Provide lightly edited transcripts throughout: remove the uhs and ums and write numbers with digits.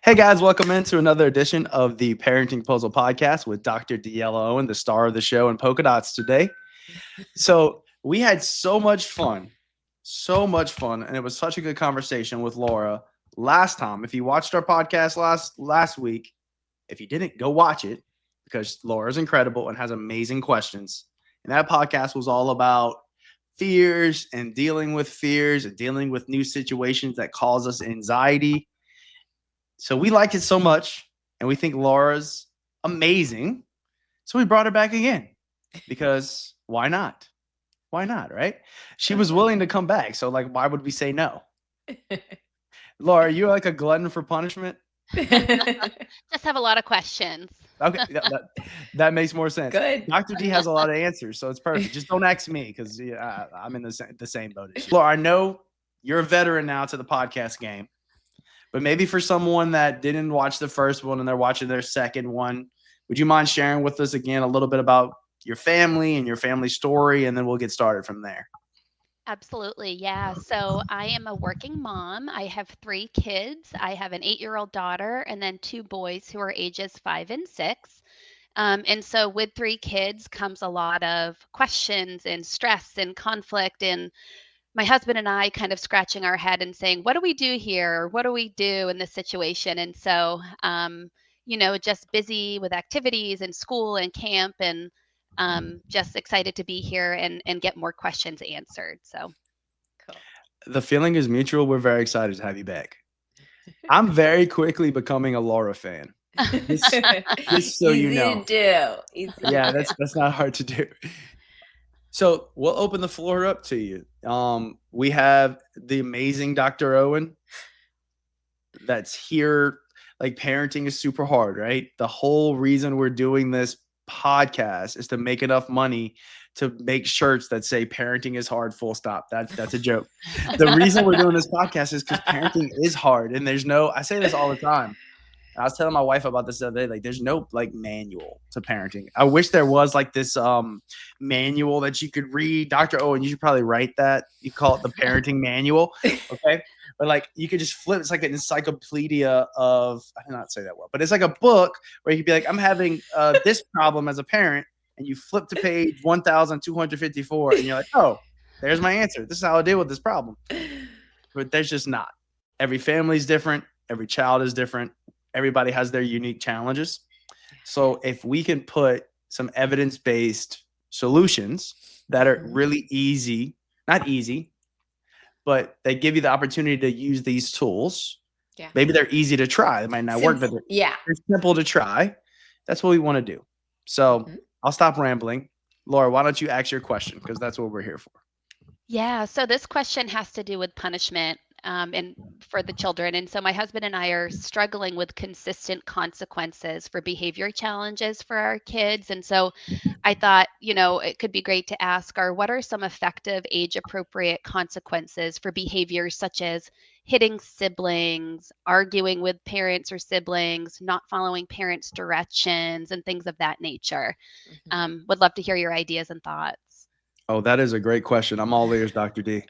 Hey guys, welcome into another edition of the Parenting Puzzle Podcast with Dr. Deella Owen, the star of the show, and Polka Dots today. So we had so much fun, and it was such a good conversation with Laura last time. If you watched our podcast last week, if you didn't, go watch it because Laura's incredible and has amazing questions. And that podcast was all about fears and dealing with new situations that cause us anxiety. So we like it so much, and we think Laura's amazing. So we brought her back again because why not? Why not, right? She was willing to come back. So, like, why would we say no? Laura, you're like a glutton for punishment? Just have a lot of questions. Okay, that makes more sense. Good. Dr. D has a lot of answers, so it's perfect. Just don't ask me because I'm in the same boat as you. Laura, I know you're a veteran now to the podcast game. But maybe for someone that didn't watch the first one and they're watching their second one, would you mind sharing with us again a little bit about your family and your family story, and then we'll get started from there? Absolutely. Yeah. So I am a working mom. I have three kids. I have an 8-year-old daughter and then two boys who are ages 5 and 6. And so with three kids comes a lot of questions and stress and conflict, and my husband and I kind of scratching our head and saying, what do we do here? Or what do we do in this situation? And so, just busy with activities and school and camp, and just excited to be here and get more questions answered. So Cool. The feeling is mutual. We're very excited to have you back. I'm very quickly becoming a Laura fan. Just so you know. Easy to do. Yeah, that's not hard to do. So we'll open the floor up to you. We have the amazing Dr. Owen that's here. Like, parenting is super hard, right? The whole reason we're doing this podcast is to make enough money to make shirts that say parenting is hard, full stop. That's a joke. The reason we're doing this podcast is because parenting is hard. And I say this all the time. I was telling my wife about this the other day. Like, there's no like manual to parenting. I wish there was like this manual that you could read. Dr. Owen, you should probably write that. You call it the parenting manual. Okay. But like, you could just flip. It's like an encyclopedia of, I did not say that well, but it's like a book where you could be like, I'm having this problem as a parent. And you flip to page 1,254 and you're like, oh, there's my answer. This is how I deal with this problem. But there's just not. Every family is different. Every child is different. Everybody has their unique challenges. So if we can put some evidence-based solutions that are really easy, not easy, but they give you the opportunity to use these tools. Yeah. Maybe they're easy to try. They might not work, but they're simple to try. That's what we want to do. So I'll stop rambling. Laura, why don't you ask your question? Because that's what we're here for. yeah, so this question has to do with punishment and for the children. And so my husband and I are struggling with consistent consequences for behavior challenges for our kids. And so I thought, it could be great to ask, what are some effective age appropriate consequences for behaviors such as hitting siblings, arguing with parents or siblings, not following parents' directions, and things of that nature? Would love to hear your ideas and thoughts. Oh, that is a great question. I'm all ears, Dr. D.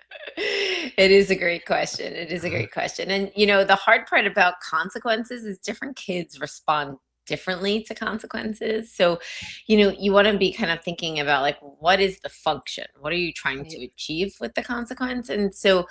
It is a great question. It is a great question. And, the hard part about consequences is different kids respond differently to consequences. So, you want to be kind of thinking about like, what is the function? What are you trying to achieve with the consequence? And so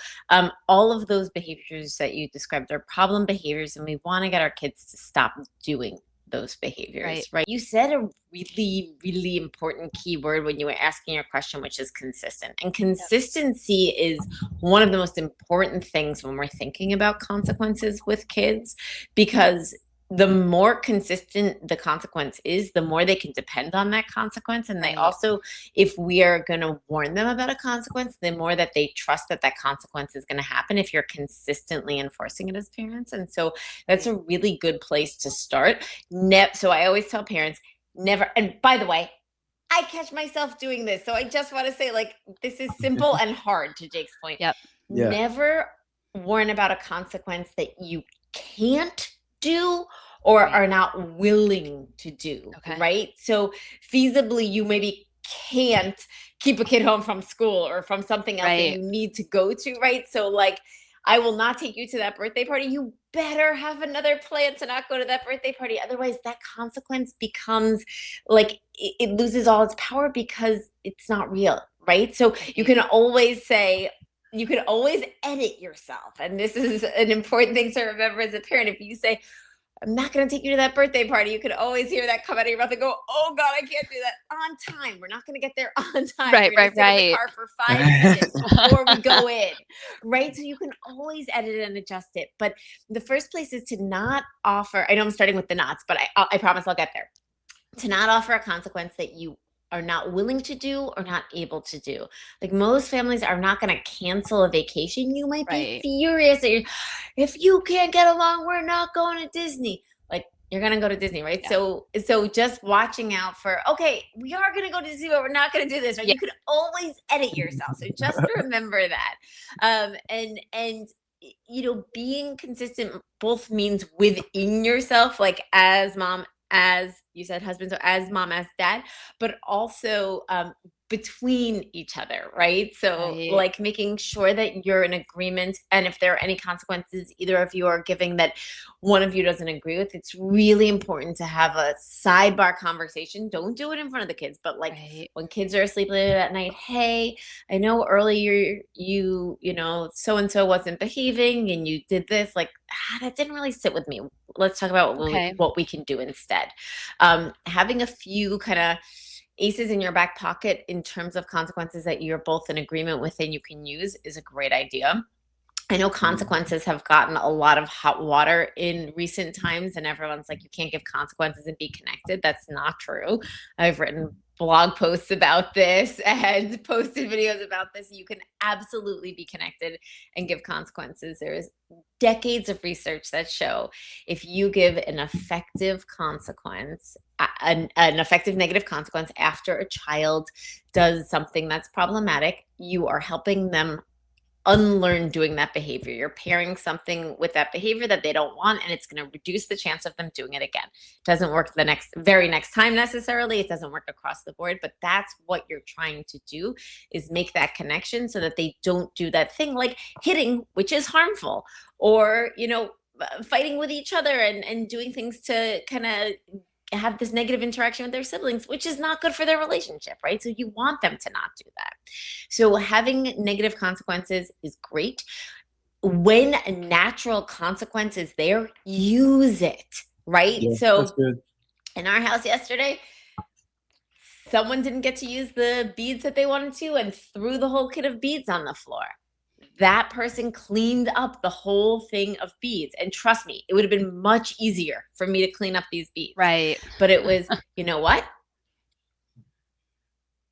all of those behaviors that you described are problem behaviors, and we want to get our kids to stop doing those behaviors, right? You said a really, really important keyword when you were asking your question, which is consistent. And consistency is one of the most important things when we're thinking about consequences with kids, because the more consistent the consequence is, the more they can depend on that consequence. And they also, if we are going to warn them about a consequence, the more that they trust that that consequence is going to happen if you're consistently enforcing it as parents. And so that's a really good place to start. So I always tell parents, never, and by the way, I catch myself doing this. So I just want to say, like, this is simple and hard, to Jake's point. Yep. Yeah. Never warn about a consequence that you can't do or are not willing to do, right? So feasibly, you maybe can't keep a kid home from school or from something else that you need to go to, right? So like, I will not take you to that birthday party. You better have another plan to not go to that birthday party. Otherwise, that consequence becomes like it loses all its power because it's not real, right? So you can always say, you can always edit yourself. And this is an important thing to remember as a parent. If you say, I'm not going to take you to that birthday party, you could always hear that come out of your mouth and go, oh God, I can't do that on time. We're not going to get there on time. Right, We're going to sit in the car for 5 minutes before we go in, right? So you can always edit it and adjust it. But the first place is to not offer, I know I'm starting with the knots, but I promise I'll get there. To not offer a consequence that you are not willing to do or not able to do. Like most families are not going to cancel a vacation. You might be furious that if you can't get along, we're not going to Disney. Like you're going to go to Disney, right? Yeah. So just watching out for, okay, we are going to go to Disney, but we're not going to do this, right? Yeah. You can always edit yourself. So just remember that. And you know, being consistent both means within yourself, like as mom, as you said, husband, so as mom, as dad, but also between each other, right? So like making sure that you're in agreement. And if there are any consequences either of you are giving that one of you doesn't agree with, it's really important to have a sidebar conversation. Don't do it in front of the kids, but like when kids are asleep later at night, hey, I know earlier you know, so-and-so wasn't behaving and you did this, like that didn't really sit with me. Let's talk about what we can do instead. Having a few kind of aces in your back pocket in terms of consequences that you're both in agreement with and you can use is a great idea. I know consequences have gotten a lot of hot water in recent times, and everyone's like, you can't give consequences and be connected. That's not true. I've written blog posts about this and posted videos about this. You can absolutely be connected and give consequences. There is decades of research that show if you give an effective consequence, an effective negative consequence after a child does something that's problematic, you are helping them unlearn doing that behavior. You're pairing something with that behavior that they don't want, and it's going to reduce the chance of them doing it again. It doesn't work the very next time necessarily. It doesn't work across the board, but that's what you're trying to do, is make that connection so that they don't do that thing like hitting, which is harmful, or, you know, fighting with each other and doing things to kind of have this negative interaction with their siblings, which is not good for their relationship, right? So you want them to not do that. So having negative consequences is great. When a natural consequence is there, use it, right? Yeah, so that's good. In our house yesterday, someone didn't get to use the beads that they wanted to and threw the whole kit of beads on the floor. That person cleaned up the whole thing of beads. And trust me, it would have been much easier for me to clean up these beads. Right. But it was, you know what?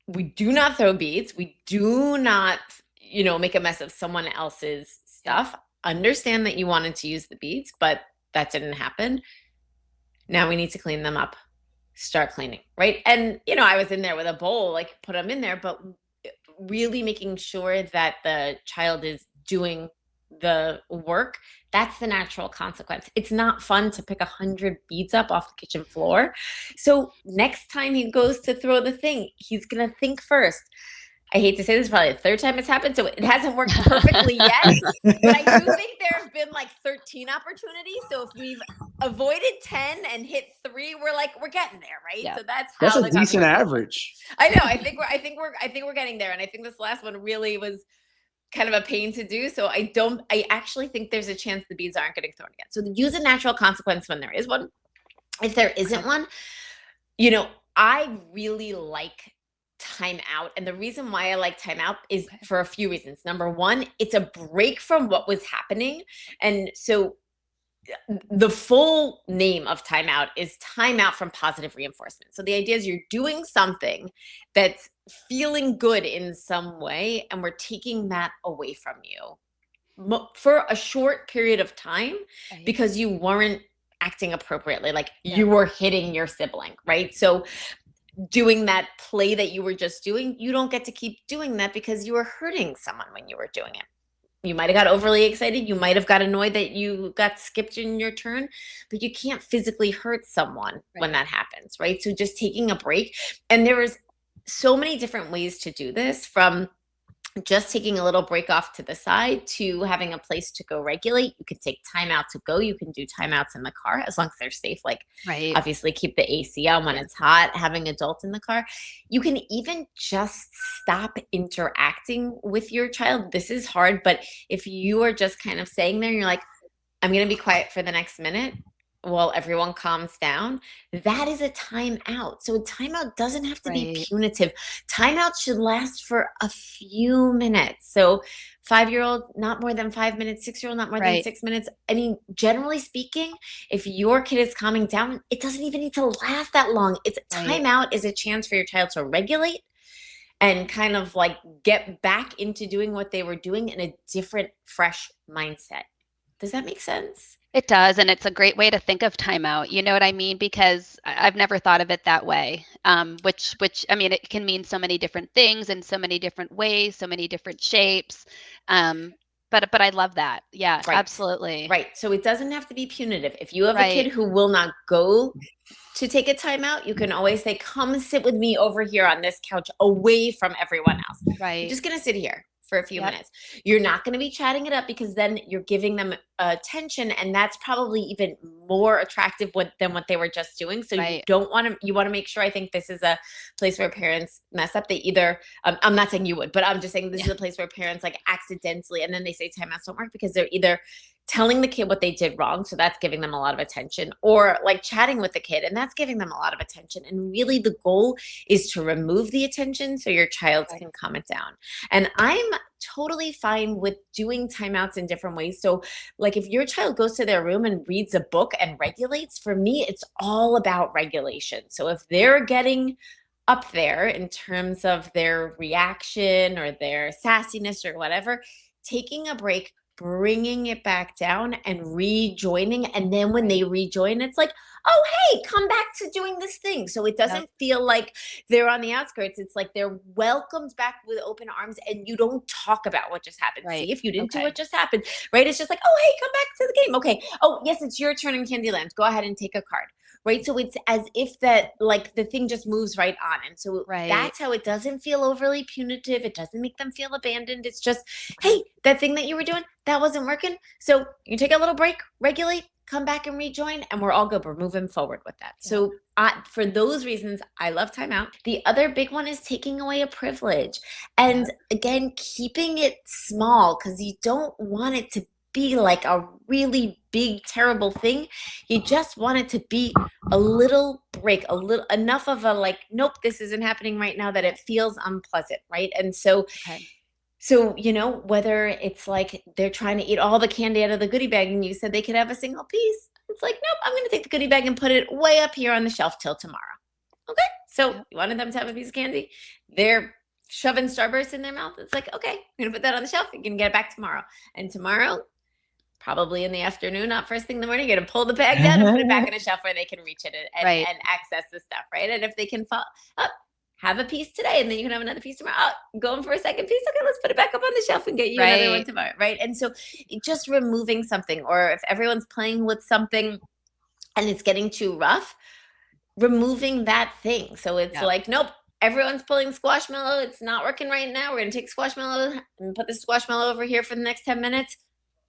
We do not throw beads. We do not, you know, make a mess of someone else's stuff. Understand that you wanted to use the beads, but that didn't happen. Now we need to clean them up. Start cleaning, right? And, you know, I was in there with a bowl, like put them in there, but really making sure that the child is doing the work, that's the natural consequence. It's not fun to pick 100 beads up off the kitchen floor. So next time he goes to throw the thing, he's going to think first. I hate to say this, probably the third time it's happened, so it hasn't worked perfectly yet. But I do think there have been like 13 opportunities. So if we've avoided 10 and hit 3, we're getting there, right? Yeah. So that's a decent average. I know. I think we're getting there, and I think this last one really was kind of a pain to do. So I actually think there's a chance the beads aren't getting thrown again. So use a natural consequence when there is one. If there isn't one, you know, I really like timeout. And the reason why I like timeout is for a few reasons. Number one, it's a break from what was happening. And so the full name of timeout is timeout from positive reinforcement. So the idea is you're doing something that's feeling good in some way, and we're taking that away from you for a short period of time because you weren't acting appropriately. Like you were hitting your sibling, right? So doing that play that you were just doing, you don't get to keep doing that because you were hurting someone when you were doing it. You might have got overly excited. You might have got annoyed that you got skipped in your turn, but you can't physically hurt someone when that happens, right? So just taking a break. And there is so many different ways to do this, from just taking a little break off to the side to having a place to go regulate. You can take time out to go. You can do timeouts in the car as long as they're safe. Like, Right. obviously, keep the AC on when Yeah. it's hot, having adults in the car. You can even just stop interacting with your child. This is hard, but if you are just kind of saying there, and you're like, I'm going to be quiet for the next minute while everyone calms down, that is a timeout. So a timeout doesn't have to be Right. punitive. Timeout should last for a few minutes. So 5-year-old, not more than 5 minutes, 6-year-old, not more than Right. 6 minutes. I mean, generally speaking, if your kid is calming down, it doesn't even need to last that long. It's Right. timeout is a chance for your child to regulate and kind of like get back into doing what they were doing in a different, fresh mindset. Does that make sense? It does, and it's a great way to think of timeout. You know what I mean? Because I've never thought of it that way. Which I mean, it can mean so many different things in so many different ways, so many different shapes. Um, but I love that. Yeah, Right. absolutely. Right. So it doesn't have to be punitive. If you have a kid Right. who will not go to take a timeout, you can always say, come sit with me over here on this couch away from everyone else. You're Right. just going to sit here for a few Yep. minutes. You're not going to be chatting it up because then you're giving them attention, and that's probably even more attractive than what they were just doing. So you Right. don't want to, you want to make sure, I think this is a place where parents mess up. They either, I'm not saying you would, but I'm just saying this is a place where parents like accidentally, and then they say timeouts don't work because they're either telling the kid what they did wrong, so that's giving them a lot of attention, or like chatting with the kid and that's giving them a lot of attention. And really the goal is to remove the attention so your child Right. can calm it down. And I'm totally fine with doing timeouts in different ways. So like if your child goes to their room and reads a book and regulates, for me it's all about regulation. So if they're getting up there in terms of their reaction or their sassiness or whatever, taking a break, bringing it back down and rejoining. And then when Right. they rejoin, it's like, oh, hey, come back to doing this thing. So it Yep. doesn't feel like they're on the outskirts. It's like they're welcomed back with open arms, and you don't talk about what just happened. Right. See, if you didn't do Okay. what just happened, right? It's just like, oh, hey, come back to the game. Okay. Oh, yes, it's your turn in Candyland. Go ahead and take a card. Right. So it's as if that like the thing just moves right on. And so Right. that's how it doesn't feel overly punitive. It doesn't make them feel abandoned. It's just, Okay. hey, that thing that you were doing, that wasn't working. So you take a little break, regulate, come back and rejoin, and we're all good. We're moving forward with that. Yeah. So for those reasons, I love timeout. The other big one is taking away a privilege. And again, keeping it small, because you don't want it to be like a really big, terrible thing. You just want it to be a little break, a little enough of a like, nope, this isn't happening right now, that it feels unpleasant, right? And so Okay. so, you know, whether it's like they're trying to eat all the candy out of the goodie bag and you said they could have a single piece, it's like, nope, I'm going to take the goodie bag and put it way up here on the shelf till tomorrow. Okay. So Yep. you wanted them to have a piece of candy. They're shoving Starburst in their mouth. It's like, okay, I'm going to put that on the shelf. You can get it back tomorrow. And tomorrow, probably in the afternoon, not first thing in the morning, you're going to pull the bag down and put it back in a shelf where they can reach it and, Right. and access the stuff, right? And if they can fall up, have a piece today and then you can have another piece tomorrow. Oh, going for a second piece. Okay, let's put it back up on the shelf and get you another one Right. tomorrow, right? And so just removing something, or if everyone's playing with something and it's getting too rough, removing that thing. So it's Yep. like, nope, everyone's pulling squashmallow. It's not working right now. We're going to take squashmallow and put the squashmallow over here for the next 10 minutes.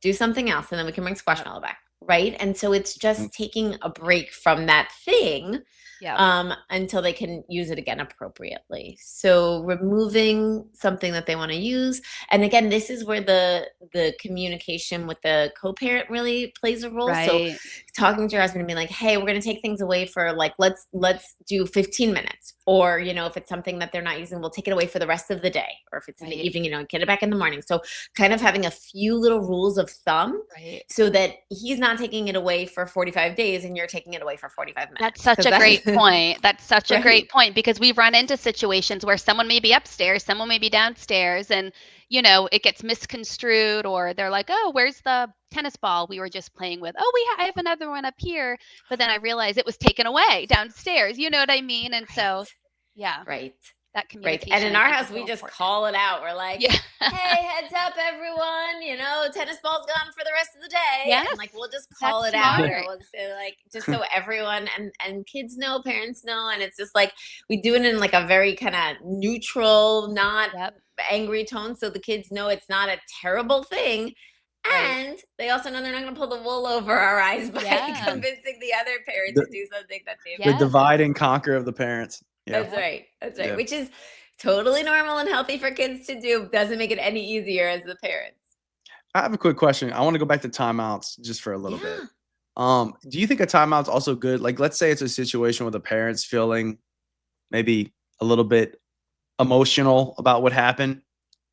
Do something else, and then we can bring squashmallow back, right? And so it's just taking a break from that thing Yeah. until they can use it again appropriately. So removing something that they want to use. And again, this is where the communication with the co-parent really plays a role. Right. So talking to your husband and being like, hey, we're going to take things away for like, let's do 15 minutes. Or, you know, if it's something that they're not using, we'll take it away for the rest of the day. Or if it's in the Right. evening, you know, get it back in the morning. So kind of having a few little rules of thumb Right. so that he's not taking it away for 45 days and you're taking it away for 45 minutes. That's such 'Cause a that's- great point. That's such a Right. great point, because we've run into situations where someone may be upstairs, someone may be downstairs, and you know, it gets misconstrued, or they're like, "Oh, where's the tennis ball we were just playing with? Oh, I have another one up here." But then I realized it was taken away downstairs. You know what I mean? And so, Right. yeah. Right. that Right. communication. And in I our think house, is we real just important. call it out. We're like, Yeah. hey, heads up, everyone, tennis ball's gone for the rest of the day. Yes, And like, we'll just call that's it out. smart. Or we'll say like, just so everyone and kids know, parents know. And it's just like, we do it in like a very kind of neutral, not Yep. angry tone. So the kids know it's not a terrible thing. Right. And they also know they're not going to pull the wool over our eyes by Yeah. convincing the other parent The- to do something that they The Yes. divide and conquer of the parents. Yeah. That's right. That's right. Yeah. Which is totally normal and healthy for kids to do. Doesn't make it any easier as the parents. I have a quick question. I want to go back to timeouts just for a little bit. Yeah. Do you think a timeout's also good? Like, let's say it's a situation where the parents feeling maybe a little bit emotional about what happened,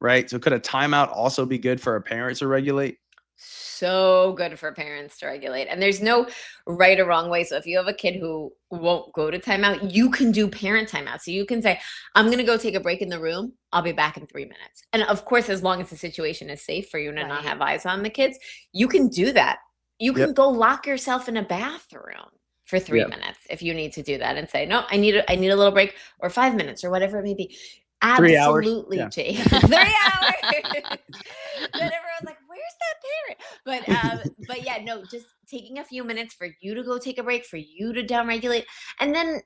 right? So could a timeout also be good for a parent to regulate? So good for parents to regulate. And there's no right or wrong way. So if you have a kid who won't go to timeout, you can do parent timeout. So you can say, I'm going to go take a break in the room. I'll be back in 3 minutes. And of course, as long as the situation is safe for you to not Right. have eyes on the kids, you can do that. You can Yep. go lock yourself in a bathroom for 3 Yep. minutes if you need to do that and say, no, I need a little break, or 5 minutes, or whatever it may be. 3 hours. Absolutely, Yeah. Jake. 3 hours. Then everyone's like, where's that parent? But yeah, no, just taking a few minutes for you to go take a break, for you to downregulate. And then,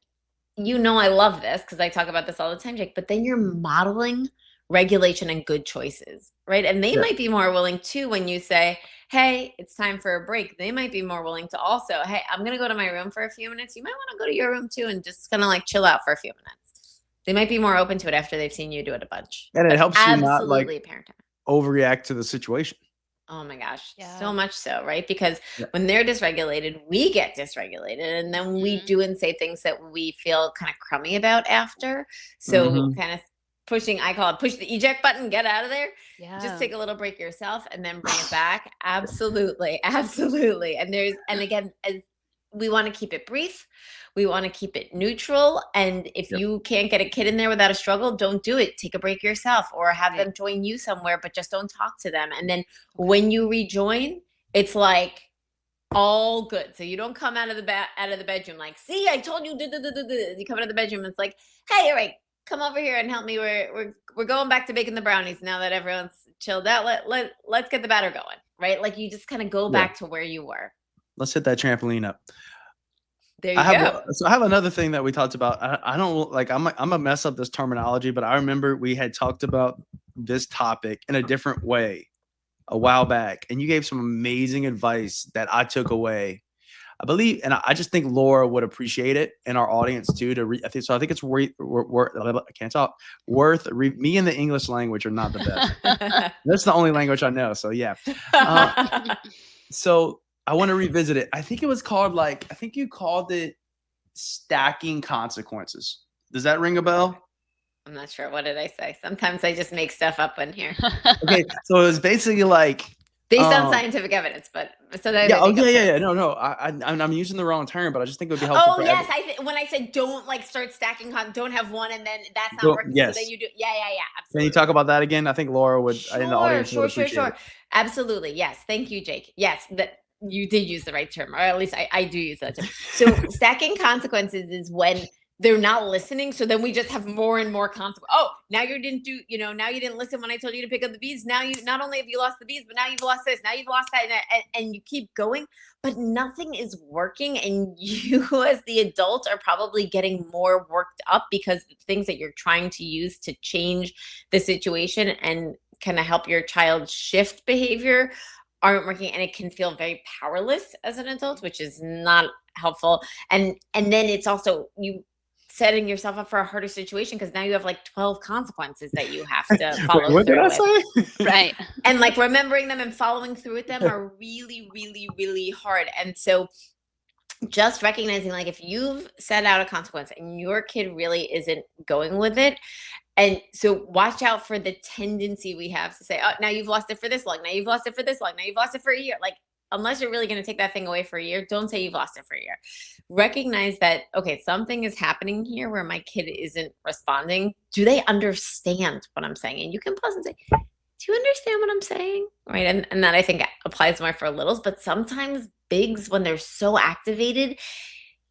I love this because I talk about this all the time, Jake, but then you're modeling regulation and good choices, right? And they Yeah. might be more willing to, when you say, hey, it's time for a break, they might be more willing to also, hey, I'm going to go to my room for a few minutes. You might want to go to your room too and just kind of like chill out for a few minutes. They might be more open to it after they've seen you do it a bunch. And it But helps you not like absolutely parent time. overreact to the situation. Oh my gosh, Yeah. so much so, right? Because Yeah. when they're dysregulated, we get dysregulated, and then we Mhm. do and say things that we feel kind of crummy about after. So Mhm. kind of I call it push the eject button, get out of there. Yeah. Just take a little break yourself and then bring it back. Absolutely. Absolutely. And again, as we want to keep it brief. We want to keep it neutral. And if Yep. you can't get a kid in there without a struggle, don't do it. Take a break yourself, or have Right. them join you somewhere, but just don't talk to them. And then when you rejoin, it's like all good. So you don't come out of the bedroom like, see, I told you. You come out of the bedroom, it's like, hey, all right, come over here and help me. We're going back to baking the brownies now that everyone's chilled out. Let's get the batter going, right? Like you just kind of go Yeah. back to where you were. Let's hit that trampoline up. There you I go. have another thing that we talked about. I don't like. I'm gonna mess up this terminology, but I remember we had talked about this topic in a different way a while back, and you gave some amazing advice that I took away. I believe, and I just think Laura would appreciate it, and our audience too. I think it's worth. I can't talk. Me and the English language are not the best. That's the only language I know. So yeah. So I want to revisit it. I think it was called I think you called it stacking consequences. Does that ring a bell? I'm not sure. What did I say? Sometimes I just make stuff up in here Okay, so it was basically like based on scientific evidence, but so that yeah, yeah. No. I'm using the wrong term, but I just think it would be helpful. Oh yes, when I said don't like start stacking, don't have one and then that's not working. Yes. So then you do. Yeah. Absolutely. Can you talk about that again? I think Laura would. In the audience would appreciate it. Absolutely. Yes. Thank you, Jake. Yes, that you did use the right term, or at least I do use that term. So stacking consequences is when they're not listening. So then we just have more and more consequences. Oh, now you didn't listen when I told you to pick up the bees. Now you not only have you lost the bees, but now you've lost this. Now you've lost that, and you keep going, but nothing is working. And you, as the adult, are probably getting more worked up because the things that you're trying to use to change the situation and kind of help your child shift behavior aren't working, and it can feel very powerless as an adult, which is not helpful. And then it's also you setting yourself up for a harder situation because now you have like 12 consequences that you have to follow what through did I with. say? Right. And like remembering them and following through with them are really, really, really hard. And so just recognizing, like, if you've set out a consequence and your kid really isn't going with it, and so watch out for the tendency we have to say, oh, now you've lost it for this long. Now you've lost it for this long. Now you've lost it for a year. Like, unless you're really going to take that thing away for a year, don't say you've lost it for a year. Recognize that, okay, something is happening here where my kid isn't responding. Do they understand what I'm saying? And you can pause and say, do you understand what I'm saying? Right. And that I think applies more for littles, but sometimes bigs, when they're so activated,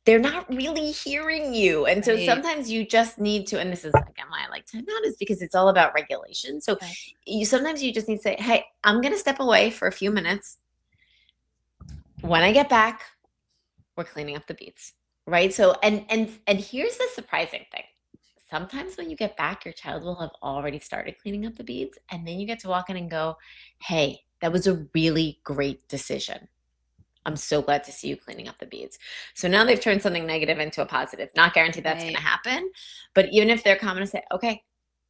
they're not really hearing you. And so Right. sometimes you just need to, and this is again why I like time out, is because it's all about regulation. So Yep. sometimes you just need to say, hey, I'm going to step away for a few minutes. When I get back, we're cleaning up the beads. Right. So, and here's the surprising thing. Sometimes when you get back, your child will have already started cleaning up the beads. And then you get to walk in and go, hey, that was a really great decision. I'm so glad to see you cleaning up the beads. So now they've turned something negative into a positive. Not guaranteed that's going to happen, but even if they're common to say, okay,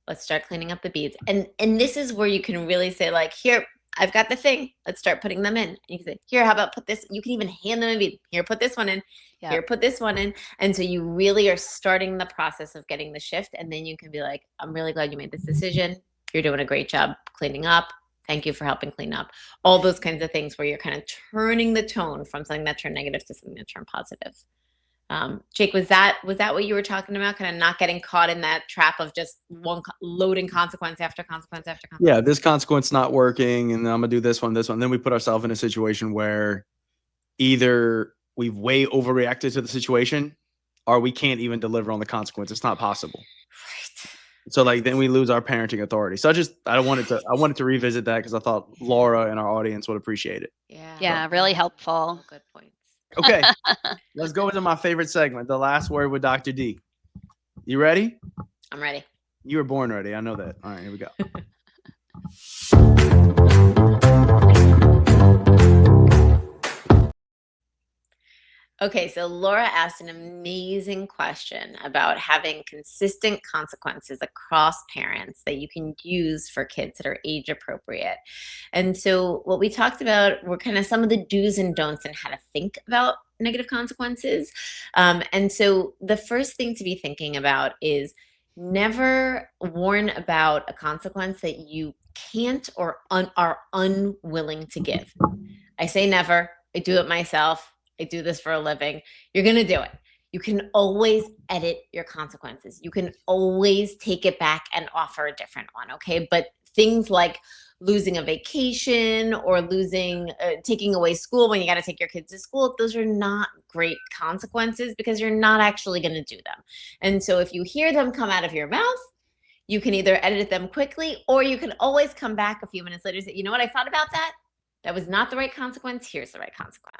let's start cleaning up the beads. And this is where you can really say, like, here, I've got the thing. Let's start putting them in. And you can say, here, how about put this? You can even hand them a bead. Here, put this one in. Yep. Here, put this one in. And so you really are starting the process of getting the shift. And then you can be like, I'm really glad you made this decision. You're doing a great job cleaning up. Thank you for helping clean up. All those kinds of things where you're kind of turning the tone from something that turned negative to something that turned positive. Jake, was that what you were talking about? Kind of not getting caught in that trap of just loading consequence after consequence after consequence? Yeah, this consequence not working, and then I'm gonna do this one. Then we put ourselves in a situation where either we've way overreacted to the situation, or we can't even deliver on the consequence. It's not possible. Right. So like then we lose our parenting authority. So I wanted to revisit that because I thought Laura and our audience would appreciate it. Yeah, really helpful. Good points. Okay, let's go into my favorite segment, the last word with Dr. D. You ready? I'm ready. You were born ready. I know that. All right, here we go. Okay, so Laura asked an amazing question about having consistent consequences across parents that you can use for kids that are age appropriate. And so what we talked about were kind of some of the do's and don'ts and how to think about negative consequences. And so the first thing to be thinking about is never warn about a consequence that you can't or are unwilling to give. I say never. I do it myself. I do this for a living. You're going to do it. You can always edit your consequences. You can always take it back and offer a different one. Okay. But things like losing a vacation or taking away school when you got to take your kids to school, those are not great consequences because you're not actually going to do them. And so if you hear them come out of your mouth, you can either edit them quickly or you can always come back a few minutes later and say, you know what, I thought about that. That was not the right consequence. Here's the right consequence.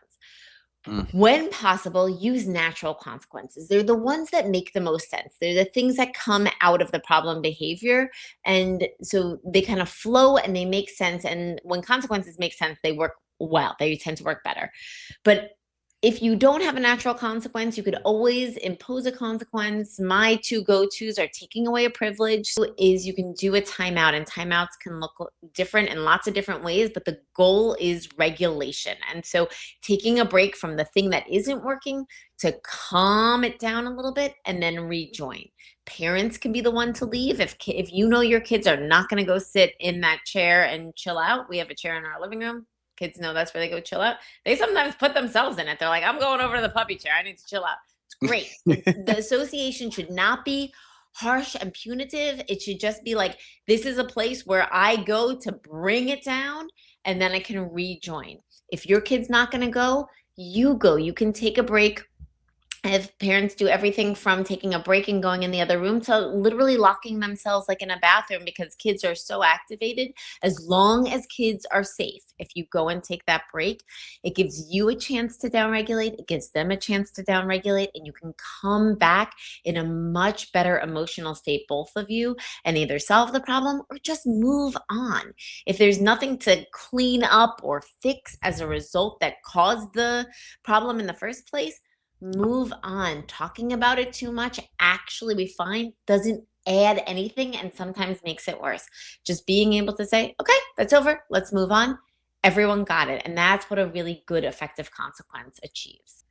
When possible, use natural consequences. They're the ones that make the most sense. They're the things that come out of the problem behavior. And so they kind of flow and they make sense. And when consequences make sense, they work well. They tend to work better. But if you don't have a natural consequence, you could always impose a consequence. My two go-tos are taking away a privilege. Is you can do a timeout, and timeouts can look different in lots of different ways, but the goal is regulation. And so taking a break from the thing that isn't working to calm it down a little bit and then rejoin. Parents can be the one to leave. If you know your kids are not going to go sit in that chair and chill out, we have a chair in our living room. Kids know that's where they go chill out. They sometimes put themselves in it. They're like, I'm going over to the puppy chair. I need to chill out. It's great. The association should not be harsh and punitive. It should just be like, this is a place where I go to bring it down and then I can rejoin. If your kid's not going to go, you go. You can take a break. If parents do everything from taking a break and going in the other room to literally locking themselves like in a bathroom because kids are so activated, as long as kids are safe, if you go and take that break, it gives you a chance to downregulate, it gives them a chance to downregulate, and you can come back in a much better emotional state, both of you, and either solve the problem or just move on. If there's nothing to clean up or fix as a result that caused the problem in the first place, move on. Talking about it too much, actually, we find doesn't add anything and sometimes makes it worse. Just being able to say, okay, that's over. Let's move on. Everyone got it. And that's what a really good, effective consequence achieves.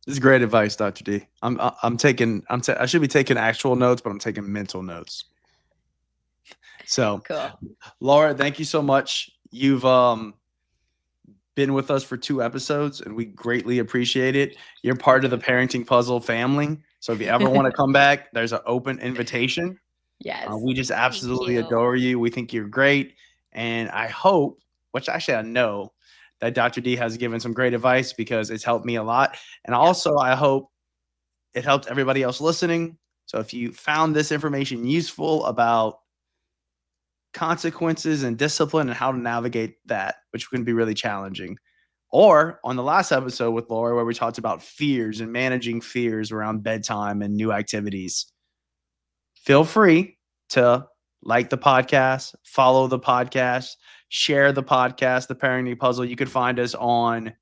This is great advice, Dr. D. I should be taking actual notes, but I'm taking mental notes. So cool. Laura, thank you so much. You've been with us for 2 episodes and we greatly appreciate it. You're part of the Parenting Puzzle family. So if you ever want to come back, there's an open invitation. Yes. We just absolutely adore you. We think you're great. And I hope, which actually I know, that Dr. D has given some great advice because it's helped me a lot. And also I hope it helped everybody else listening. So if you found this information useful about consequences and discipline and how to navigate that, which can be really challenging, or on the last episode with Laura, where we talked about fears and managing fears around bedtime and new activities, feel free to like the podcast, follow the podcast, share the podcast, The Parenting Puzzle. You can find us on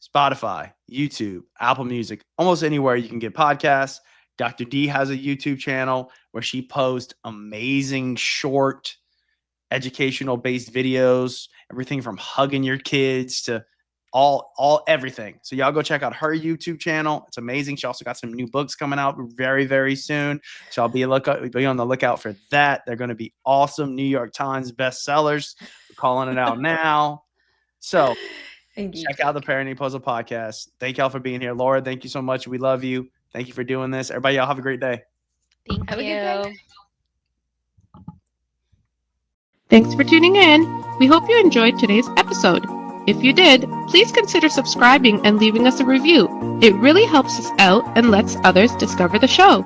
Spotify, YouTube, Apple Music, almost anywhere you can get podcasts. Dr. D has a YouTube channel where she posts amazing short educational based videos, everything from hugging your kids to all everything. So y'all go check out her YouTube channel. It's amazing. She also got some new books coming out very, very soon. So I'll be on the lookout for that. They're going to be awesome. New York Times bestsellers. We're calling it out now. So check out the Parenting Puzzle podcast. Thank y'all for being here. Laura, thank you so much. We love you. Thank you for doing this. Everybody, y'all have a great day. Thank Have a you. good day. Thanks for tuning in. We hope you enjoyed today's episode. If you did, please consider subscribing and leaving us a review. It really helps us out and lets others discover the show.